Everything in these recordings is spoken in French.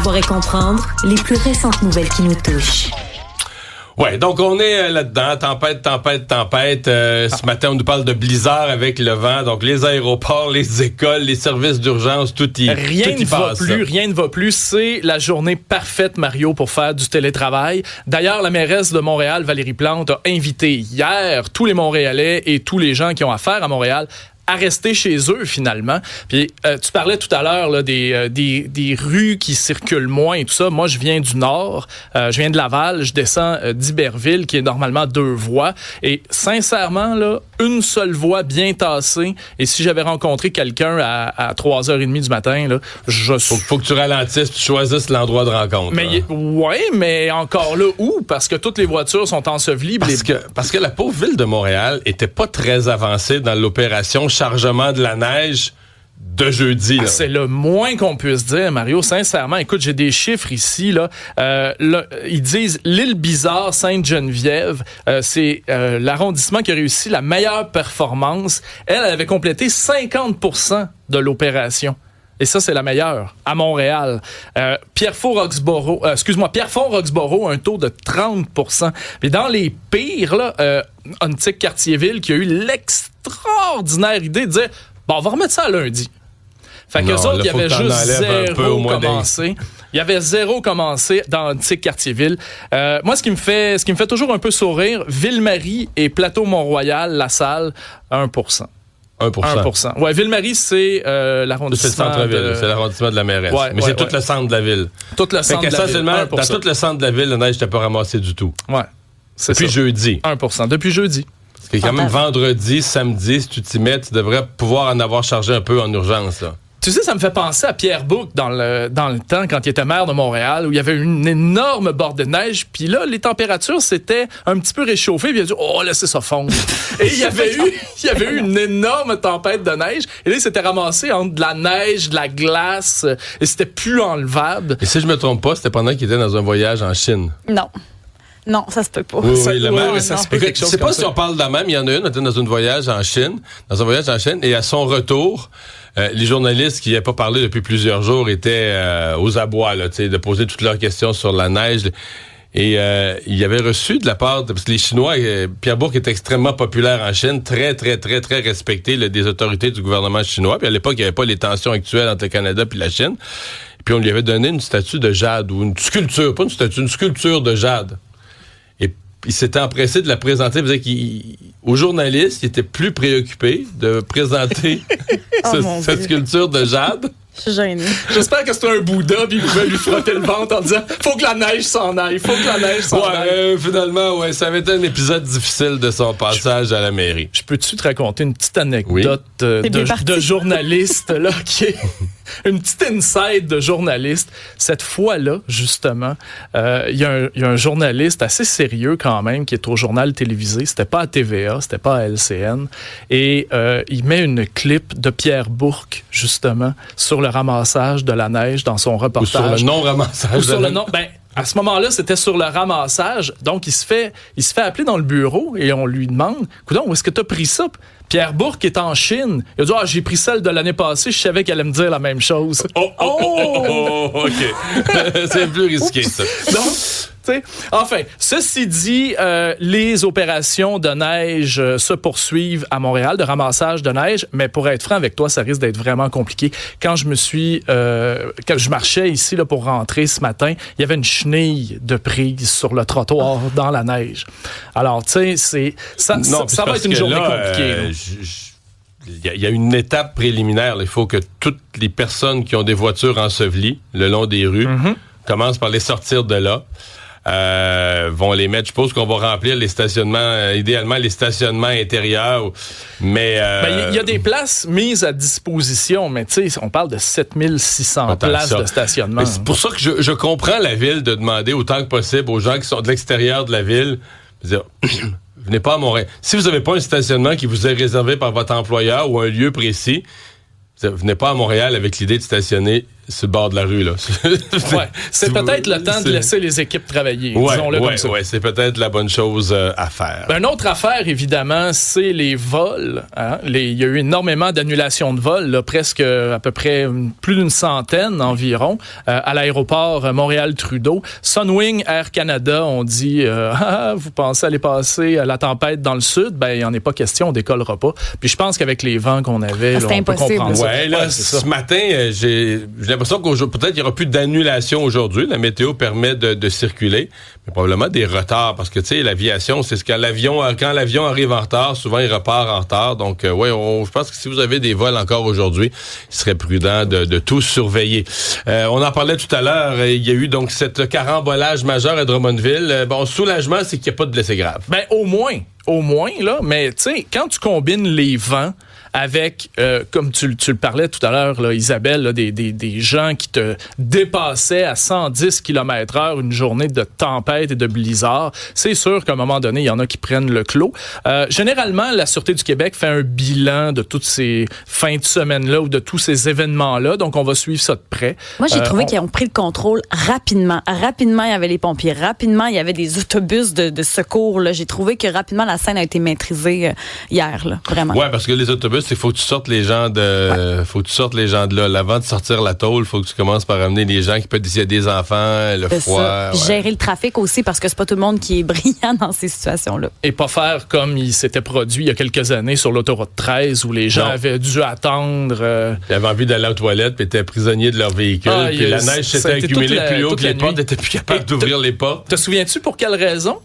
Savoir et comprendre les plus récentes nouvelles qui nous touchent. Ouais, donc on est là-dedans, tempête. Ce matin, on nous parle de blizzard avec le vent. Donc les aéroports, les écoles, les services d'urgence, tout y passe. Rien ne va plus. C'est la journée parfaite, Mario, pour faire du télétravail. D'ailleurs, la mairesse de Montréal, Valérie Plante, a invité hier tous les Montréalais et tous les gens qui ont affaire à Montréal à rester chez eux, finalement. Puis, tu parlais tout à l'heure là, des rues qui circulent moins et tout ça. Moi, je viens du Nord. Je viens de Laval. Je descends d'Iberville, qui est normalement 2 voies. Et sincèrement, là, une seule voie bien tassée. Et si j'avais rencontré quelqu'un à 3h30 du matin, là, Faut que tu ralentisses, tu choisisses l'endroit de rencontre. Mais encore là, où? Parce que toutes les voitures sont ensevelies. Parce que la pauvre ville de Montréal était pas très avancée dans l'opération chargement de la neige de jeudi. Là. C'est le moins qu'on puisse dire, Mario. Sincèrement, écoute, j'ai des chiffres ici. Là, ils disent l'île Bizarre, Sainte-Geneviève, c'est l'arrondissement qui a réussi la meilleure performance. Elle avait complété 50% de l'opération. Et ça, c'est la meilleure, à Montréal. Pierrefonds-Roxboro, un taux de 30%. Mais dans les pires, là, Antique Cartierville, qui a eu l'extraordinaire idée de dire, on va remettre ça à lundi. Fait qu'eux autres, il y avait juste zéro commencé. Il y avait zéro commencé dans Antique Cartierville. Moi, ce qui me fait toujours un peu sourire, Ville-Marie et Plateau-Mont-Royal, La Salle, 1%. 1%. Ouais, Ville-Marie, c'est l'arrondissement. C'est le centre-ville, c'est l'arrondissement de la mairesse. Mais c'est tout le centre de la ville. Tout le centre de la ville. Dans tout le centre de la ville, la neige n'était pas ramassée du tout. Ouais. Depuis jeudi. 1%. Depuis jeudi. Parce que quand même vendredi, samedi, si tu t'y mets, tu devrais pouvoir en avoir chargé un peu en urgence, là. Tu sais, ça me fait penser à Pierre Bouc dans le temps, quand il était maire de Montréal, où il y avait une énorme borde de neige, puis là, les températures s'étaient un petit peu réchauffées, puis il a dit « Oh, laissez ça fondre! » Et il y avait eu une énorme tempête de neige, et là, il s'était ramassé entre de la neige, de la glace, et c'était plus enlevable. Et si je me trompe pas, c'était pendant qu'il était dans un voyage en Chine. Non, ça se peut pas. Oui, la même. Ça se peut quelque chose. Je sais pas si on parle de la même. Il y en a une, elle était dans un voyage en Chine, et à son retour, les journalistes qui n'avaient pas parlé depuis plusieurs jours étaient aux abois, là, de poser toutes leurs questions sur la neige. Et il avait reçu de la part parce que les Chinois, Pierre Bourque est extrêmement populaire en Chine, très, très, très, très respecté des autorités du gouvernement chinois. Puis à l'époque, il n'y avait pas les tensions actuelles entre le Canada et la Chine. Puis on lui avait donné une statue de jade, ou une sculpture, pas une statue, une sculpture de jade. Il s'était empressé de la présenter. Il disait aux journalistes, il était plus préoccupé de présenter cette sculpture de jade. Je suis gênée. J'espère que c'était un Bouddha puis il pouvait lui frotter le ventre en disant « Faut que la neige s'en aille, aille. » Finalement, ça avait été un épisode difficile de son passage à la mairie. Je peux-tu te raconter une petite anecdote de journaliste, là, qui est une petite inside de journaliste. Cette fois-là, justement, il y a un journaliste assez sérieux quand même qui est au journal télévisé. C'était pas à TVA, c'était pas à LCN. Et il met une clip de Pierre Bourque, justement, sur le ramassage de la neige dans son reportage. Ou sur le non-ramassage. À ce moment-là, c'était sur le ramassage. Donc, il se fait appeler dans le bureau et on lui demande « Coudonc, où est-ce que tu as pris ça? » Pierre Bourque est en Chine. Il a dit « j'ai pris celle de l'année passée. Je savais qu'elle allait me dire la même chose. » OK. C'est plus risqué, ça. Donc, enfin, ceci dit, les opérations de neige se poursuivent à Montréal, de ramassage de neige, mais pour être franc avec toi, ça risque d'être vraiment compliqué. Quand je marchais ici là, pour rentrer ce matin, il y avait une chenille de prise sur le trottoir dans la neige. Alors, tu sais, ça va être une journée compliquée. Il y a une étape préliminaire. Il faut que toutes les personnes qui ont des voitures ensevelies le long des rues commencent par les sortir de là. Vont les mettre. Je suppose qu'on va remplir les stationnements, idéalement les stationnements intérieurs. Mais il y a des places mises à disposition, mais tu sais, on parle de 7600 places de stationnement. Mais c'est pour ça que je comprends la ville de demander autant que possible aux gens qui sont de l'extérieur de la ville de dire venez pas à Montréal. Si vous n'avez pas un stationnement qui vous est réservé par votre employeur ou un lieu précis, venez pas à Montréal avec l'idée de stationner sur le bord de la rue, là. C'est peut-être le temps de laisser les équipes travailler, disons-le comme ça. Oui, c'est peut-être la bonne chose à faire. Une autre affaire, évidemment, c'est les vols. Hein? Il y a eu énormément d'annulations de vols, là, presque à peu près plus d'une centaine environ, à l'aéroport Montréal-Trudeau. Sunwing, Air Canada ont dit vous pensez aller passer la tempête dans le sud? Ben, il n'y en est pas question, on décollera pas. Puis je pense qu'avec les vents qu'on avait, là, on peut comprendre ça. Ouais, là, ce matin, j'ai l'impression peut-être qu'il n'y aura plus d'annulation aujourd'hui. La météo permet de circuler, mais probablement des retards, parce que tu sais, l'aviation, c'est quand l'avion arrive en retard, souvent il repart en retard. Donc, je pense que si vous avez des vols encore aujourd'hui, il serait prudent de tout surveiller. On en parlait tout à l'heure. Il y a eu donc cette carambolage majeur à Drummondville. Soulagement, c'est qu'il n'y a pas de blessés graves. Ben au moins là. Mais tu sais, quand tu combines les vents avec, comme tu le parlais tout à l'heure, là, Isabelle, là, des gens qui te dépassaient à 110 km/h une journée de tempête et de blizzard, c'est sûr qu'à un moment donné, il y en a qui prennent le clos. Généralement, la Sûreté du Québec fait un bilan de toutes ces fins de semaine-là ou de tous ces événements-là, donc on va suivre ça de près. Moi, j'ai trouvé qu'ils ont pris le contrôle rapidement. Rapidement, il y avait les pompiers. Rapidement, il y avait des autobus de secours. Là. J'ai trouvé que rapidement, la scène a été maîtrisée hier, là, vraiment. Ouais, parce que les autobus, il faut que tu sortes les gens de là. Avant de sortir la tôle, il faut que tu commences par amener les gens qui peuvent décider des enfants, le froid. Gérer le trafic aussi, parce que c'est pas tout le monde qui est brillant dans ces situations-là. Et pas faire comme il s'était produit il y a quelques années sur l'autoroute 13 où les gens avaient dû attendre. Ils avaient envie d'aller aux toilettes puis étaient prisonniers de leur véhicule. Puis la neige s'était accumulée plus haut que les portes n'étaient plus capables d'ouvrir les portes. Te souviens-tu pour quelle raison?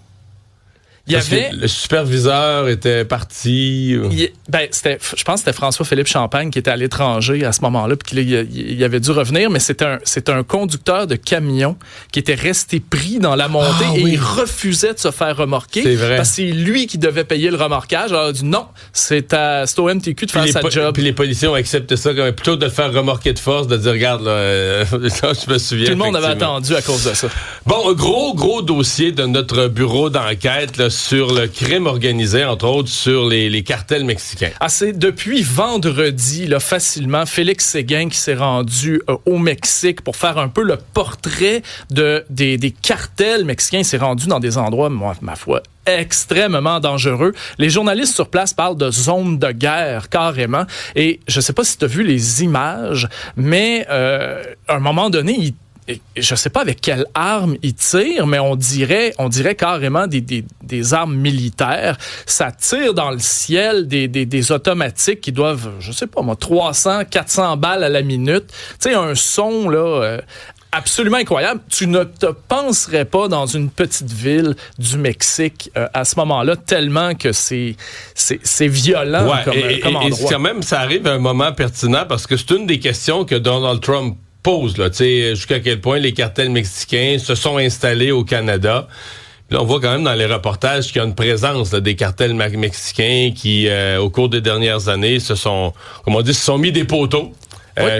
Le superviseur était parti. Je pense que c'était François-Philippe Champagne qui était à l'étranger à ce moment-là, puis qu'il avait dû revenir, mais c'est un conducteur de camion qui était resté pris dans la montée il refusait de se faire remorquer. C'est vrai. Parce que c'est lui qui devait payer le remorquage. Alors, il a dit non, c'est au MTQ de faire sa job. Puis les policiers ont accepté ça, plutôt de le faire remorquer de force, de dire regarde, là, je me souviens. Tout le monde avait attendu à cause de ça. Bon, un gros dossier de notre bureau d'enquête là, sur le crime organisé, entre autres sur les cartels mexicains. C'est depuis vendredi, là, facilement, Félix Séguin qui s'est rendu au Mexique pour faire un peu le portrait des cartels mexicains. Il s'est rendu dans des endroits, ma foi, extrêmement dangereux. Les journalistes sur place parlent de zone de guerre, carrément. Et je sais pas si tu as vu les images, mais à un moment donné, je sais pas avec quelle arme ils tirent, mais on dirait carrément des armes militaires. Ça tire dans le ciel des automatiques qui doivent, je sais pas moi, 300, 400 balles à la minute. Tu sais, un son, là, absolument incroyable. Tu ne te penserais pas dans une petite ville du Mexique à ce moment-là, tellement que c'est violent comme endroit. Et quand même, ça arrive à un moment pertinent parce que c'est une des questions que Donald Trump pose, là, tu sais, jusqu'à quel point les cartels mexicains se sont installés au Canada. Puis là, on voit quand même dans les reportages qu'il y a une présence là, des cartels mexicains qui, au cours des dernières années, se sont mis des poteaux.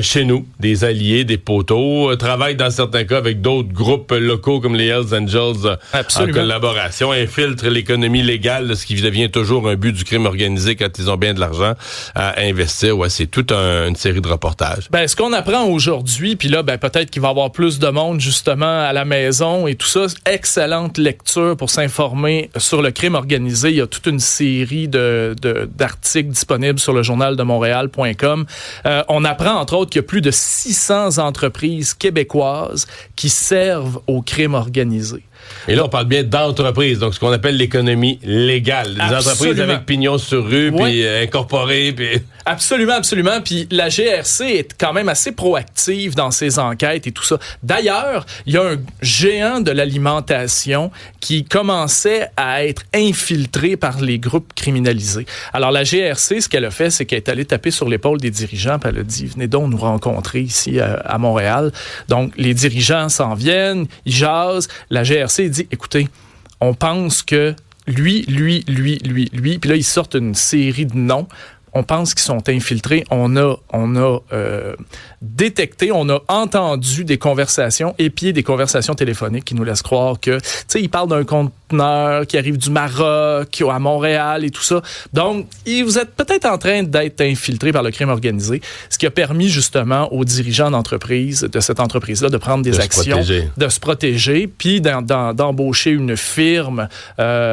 Chez nous, des alliés, des poteaux, travaillent dans certains cas avec d'autres groupes locaux comme les Hells Angels en collaboration, infiltrent l'économie légale, ce qui devient toujours un but du crime organisé quand ils ont bien de l'argent à investir. Ouais, c'est toute une série de reportages. Ce qu'on apprend aujourd'hui, puis là, peut-être qu'il va y avoir plus de monde justement à la maison et tout ça. Excellente lecture pour s'informer sur le crime organisé. Il y a toute une série d'articles disponibles sur le journal de Montréal.com. On apprend entre autres qu'il y a plus de 600 entreprises québécoises qui servent au crime organisé. Et là, on parle bien d'entreprises, donc ce qu'on appelle l'économie légale. Des entreprises avec pignon sur rue, puis incorporées. Puis... Absolument. Puis la GRC est quand même assez proactive dans ses enquêtes et tout ça. D'ailleurs, il y a un géant de l'alimentation qui commençait à être infiltré par les groupes criminalisés. Alors la GRC, ce qu'elle a fait, c'est qu'elle est allée taper sur l'épaule des dirigeants, puis elle a dit, venez donc nous rencontrer ici à Montréal. Donc les dirigeants s'en viennent, ils jasent, la GRC dit, écoutez, on pense que lui, puis là, ils sortent une série de noms. on pense qu'ils sont infiltrés. On a détecté, on a entendu des conversations, épiées des conversations téléphoniques qui nous laissent croire que, tu sais, ils parlent d'un conteneur qui arrive du Maroc, à Montréal et tout ça. Donc, vous êtes peut-être en train d'être infiltré par le crime organisé, ce qui a permis justement aux dirigeants d'entreprise, de cette entreprise-là, de prendre des actions, de se protéger, puis d'embaucher une firme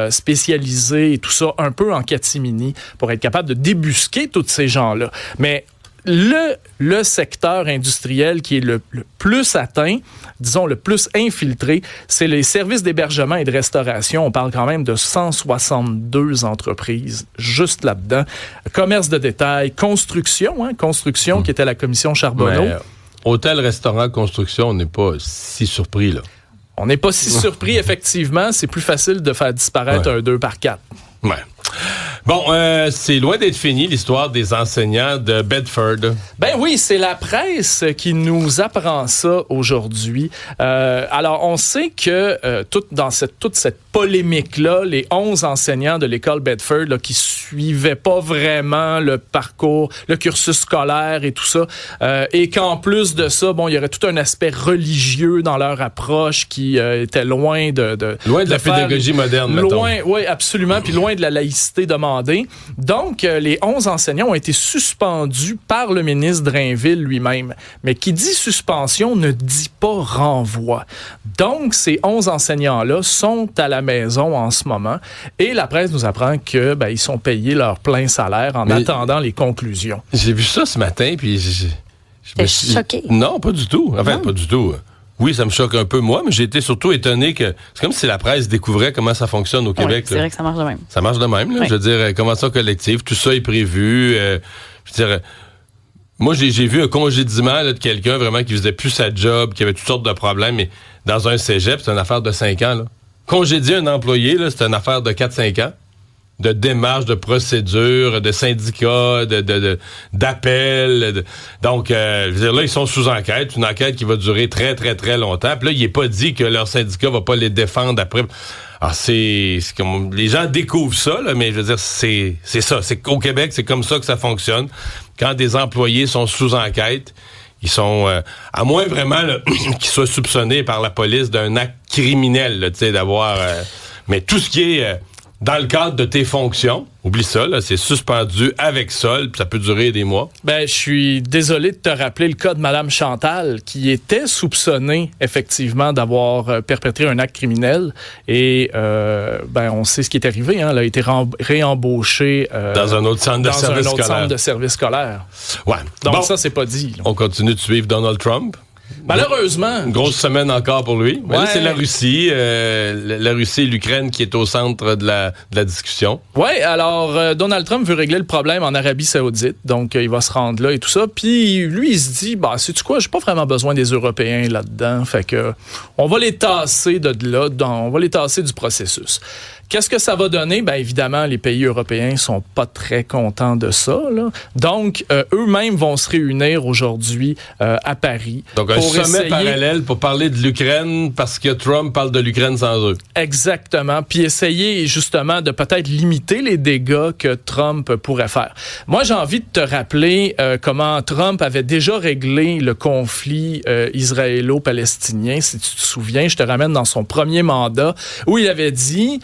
spécialisée et tout ça, un peu en catimini, pour être capable de débusquer tous ces gens-là. Mais le secteur industriel qui est le plus atteint, disons le plus infiltré, c'est les services d'hébergement et de restauration. On parle quand même de 162 entreprises juste là-dedans. Commerce de détail, construction qui était la commission Charbonneau. Mais, hôtel, restaurant, construction, on n'est pas si surpris, là. On n'est pas si surpris, effectivement. C'est plus facile de faire disparaître un 2 par 4. Ouais. Bon, c'est loin d'être fini, l'histoire des enseignants de Bedford. Ben oui, c'est la presse qui nous apprend ça aujourd'hui. Alors, on sait que toute cette polémique-là, les 11 enseignants de l'école Bedford là, qui suivaient pas vraiment le parcours, le cursus scolaire et tout ça, et qu'en plus de ça, bon, il y aurait tout un aspect religieux dans leur approche qui était loin de la pédagogie moderne, loin, oui, absolument, puis loin de la laïcité demandée. Donc, les 11 enseignants ont été suspendus par le ministre Drainville lui-même. Mais qui dit suspension ne dit pas renvoi. Donc, ces 11 enseignants-là sont à la maison en ce moment et la presse nous apprend que ils sont payés leur plein salaire en attendant les conclusions. J'ai vu ça ce matin, puis je me suis choqué. Non, pas du tout. Enfin, pas du tout. Oui, ça me choque un peu, moi, mais j'ai été surtout étonné que... C'est comme si la presse découvrait comment ça fonctionne au Québec. C'est vrai que ça marche de même. Ça marche de même, là. Oui. Je veux dire, convention collective, tout ça est prévu. Je veux dire, moi, j'ai vu un congédiement là, de quelqu'un vraiment qui faisait plus sa job, qui avait toutes sortes de problèmes, mais dans un cégep, c'est une affaire de 5 ans, là. Congédier un employé, là, c'est une affaire de 4-5 ans. De démarches, de procédures, de syndicats, d'appels. Donc, je veux dire, là, ils sont sous enquête. Une enquête qui va durer très, très, très longtemps. Puis là, il n'est pas dit que leur syndicat va pas les défendre après. Alors, c'est comme... Les gens découvrent ça, là, mais je veux dire, c'est ça. C'est qu'au Québec, c'est comme ça que ça fonctionne. Quand des employés sont sous enquête, ils sont... à moins vraiment là, qu'ils soient soupçonnés par la police d'un acte criminel, tu sais, d'avoir... mais tout ce qui est... dans le cadre de tes fonctions, oublie ça, là, c'est suspendu avec sol, puis ça peut durer des mois. Ben, je suis désolé de te rappeler le cas de Mme Chantal, qui était soupçonnée, effectivement, d'avoir perpétré un acte criminel. Et, on sait ce qui est arrivé, hein. Elle a été réembauchée dans un autre centre de service scolaire. Ouais. Donc, ça, c'est pas dit. Là. On continue de suivre Donald Trump. Malheureusement. Une grosse semaine encore pour lui. Mais là, c'est la Russie. La Russie et l'Ukraine qui est au centre de la discussion. Oui, alors Donald Trump veut régler le problème en Arabie Saoudite. Donc, il va se rendre là et tout ça. Puis, lui, il se dit, sais-tu quoi, j'ai pas vraiment besoin des Européens là-dedans. Fait que, on va les tasser de là, on va les tasser du processus. Qu'est-ce que ça va donner? Bien, évidemment, les pays européens sont pas très contents de ça, là. Donc, eux-mêmes vont se réunir aujourd'hui à Paris. Donc, un sommet parallèle pour parler de l'Ukraine parce que Trump parle de l'Ukraine sans eux. Exactement. Puis essayer, justement, de peut-être limiter les dégâts que Trump pourrait faire. Moi, j'ai envie de te rappeler comment Trump avait déjà réglé le conflit israélo-palestinien. Si tu te souviens, je te ramène dans son premier mandat où il avait dit...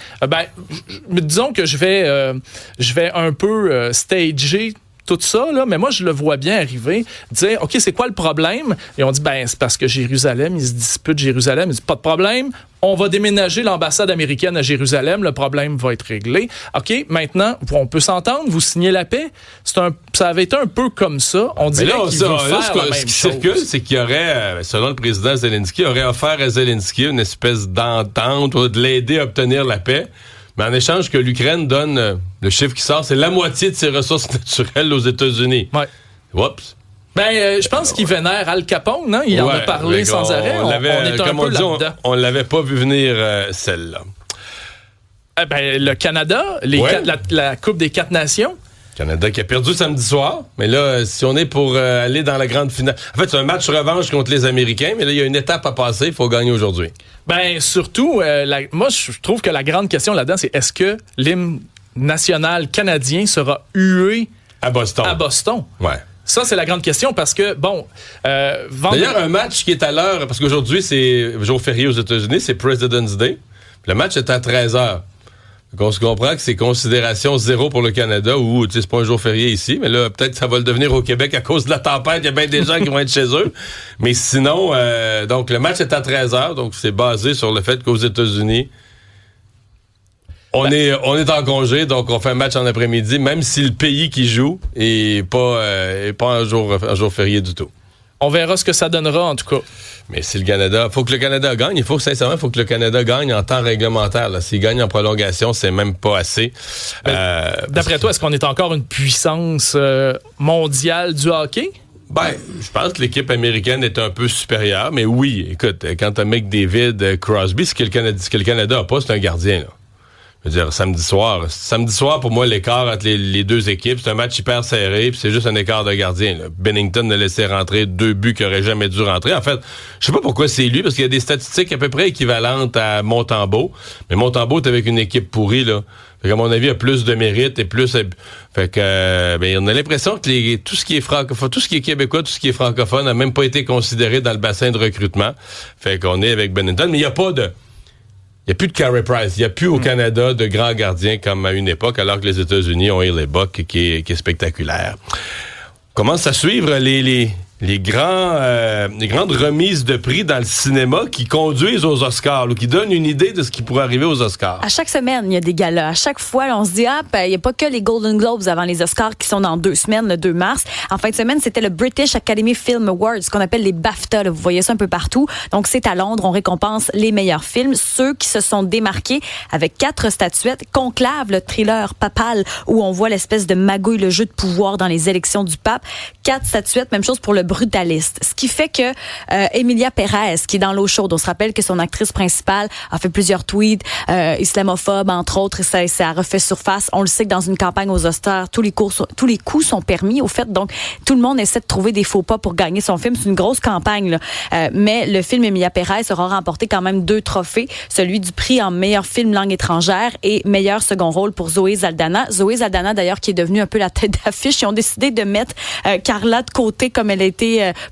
disons que je vais un peu stager tout ça, là, mais moi, je le vois bien arriver, dire, OK, c'est quoi le problème? Et on dit, c'est parce que Jérusalem, ils se disputent Jérusalem. Ils disent, pas de problème, on va déménager l'ambassade américaine à Jérusalem, le problème va être réglé. OK, maintenant, on peut s'entendre, vous signez la paix? Ça avait été un peu comme ça. On dirait qu'il veut faire la même chose. Ce qui circule, c'est qu'il y aurait, selon le président Zelensky, il aurait offert à Zelensky une espèce d'entente ou de l'aider à obtenir la paix. Mais en échange que l'Ukraine donne, le chiffre qui sort, c'est la moitié de ses ressources naturelles aux États-Unis. Ouais. Oups. Je pense qu'il vénère Al Capone, non? Il en a parlé sans arrêt. On est un peu là-dedans. On l'avait pas vu venir, celle-là. Le Canada, la Coupe des 4 nations. Canada qui a perdu samedi soir. Mais là, si on est pour aller dans la grande finale... En fait, c'est un match revanche contre les Américains, mais là, il y a une étape à passer. Il faut gagner aujourd'hui. Surtout, moi, je trouve que la grande question là-dedans, c'est est-ce que l'hymne national canadien sera hué À Boston. À Boston. Ouais. Ça, c'est la grande question parce que, bon... D'ailleurs, un match qui est à l'heure, parce qu'aujourd'hui, c'est jour férié aux États-Unis, c'est President's Day. Le match est à 13h. Donc, on se comprend que c'est considération zéro pour le Canada, ou c'est pas un jour férié ici, mais là, peut-être que ça va le devenir au Québec à cause de la tempête. Il y a bien des gens qui vont être chez eux. Mais sinon, donc le match est à 13h, donc c'est basé sur le fait qu'aux États-Unis, on est en congé, donc on fait un match en après-midi, même si le pays qui joue est pas un jour férié du tout. On verra ce que ça donnera, en tout cas. Mais si le Canada... faut que le Canada gagne. Sincèrement, il faut que le Canada gagne en temps réglementaire. Là. S'il gagne en prolongation, c'est même pas assez. D'après toi, est-ce qu'on est encore une puissance mondiale du hockey? Je pense que l'équipe américaine est un peu supérieure. Mais oui, écoute, quand t'as McDavid, Crosby, ce que le Canada a pas, c'est un gardien, là. Je veux dire, samedi soir, pour moi, l'écart entre les deux équipes, c'est un match hyper serré, puis c'est juste un écart de gardien. Là. Bennington a laissé rentrer 2 buts qui auraient jamais dû rentrer. En fait, je sais pas pourquoi c'est lui, parce qu'il y a des statistiques à peu près équivalentes à Montembeault. Mais Montembeault est avec une équipe pourrie, là. Fait qu'à mon avis, il a plus de mérite et plus... Fait que, on a l'impression que tout ce qui est francophone, tout ce qui est québécois, tout ce qui est francophone n'a même pas été considéré dans le bassin de recrutement. Fait qu'on est avec Bennington, mais il n'y a plus de Carey Price. Il n'y a plus au Canada de grands gardiens comme à une époque, alors que les États-Unis ont Haley Buck qui est spectaculaire. On commence à suivre les grandes remises de prix dans le cinéma qui conduisent aux Oscars, ou qui donnent une idée de ce qui pourrait arriver aux Oscars. À chaque semaine, il y a des galas. À chaque fois, là, on se dit, il n'y a pas que les Golden Globes avant les Oscars qui sont dans 2 semaines, le 2 mars. En fin de semaine, c'était le British Academy Film Awards, ce qu'on appelle les BAFTA. Là. Vous voyez ça un peu partout. Donc, c'est à Londres. On récompense les meilleurs films, ceux qui se sont démarqués avec 4 statuettes. Conclave, le thriller papal, où on voit l'espèce de magouille, le jeu de pouvoir dans les élections du pape. 4 statuettes, même chose pour le Brutaliste. Ce qui fait que Emilia Pérez, qui est dans l'eau chaude, on se rappelle que son actrice principale a fait plusieurs tweets islamophobes, entre autres, et ça a refait surface. On le sait que dans une campagne aux Oscars, tous les coups sont permis, au fait. Donc, tout le monde essaie de trouver des faux pas pour gagner son film. C'est une grosse campagne, là. Mais le film Emilia Pérez aura remporté quand même 2 trophées. Celui du prix en meilleur film langue étrangère et meilleur second rôle pour Zoé Saldana. Zoé Saldana, d'ailleurs, qui est devenue un peu la tête d'affiche. Ils ont décidé de mettre Carla de côté, comme elle a été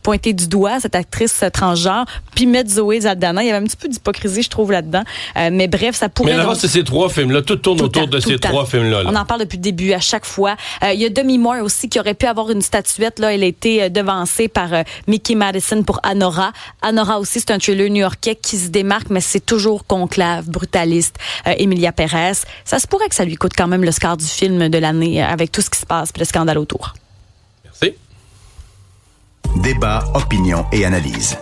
pointée du doigt, cette actrice transgenre, puis mettre Zoé Saldana. Il y avait un petit peu d'hypocrisie, je trouve, là-dedans. Mais bref, ça pourrait... Mais là, c'est ces 3 films-là. Tout tourne autour de ces 3 films-là. Là. On en parle depuis le début, à chaque fois. Il y a Demi Moore aussi, qui aurait pu avoir une statuette. Là, elle a été devancée par Mickey Madison pour Anora. Anora aussi, c'est un thriller new-yorkais qui se démarque, mais c'est toujours Conclave, Brutaliste, Emilia Pérez. Ça se pourrait que ça lui coûte quand même le score du film de l'année, avec tout ce qui se passe et le scandale autour. Merci. Débat, opinion et analyse.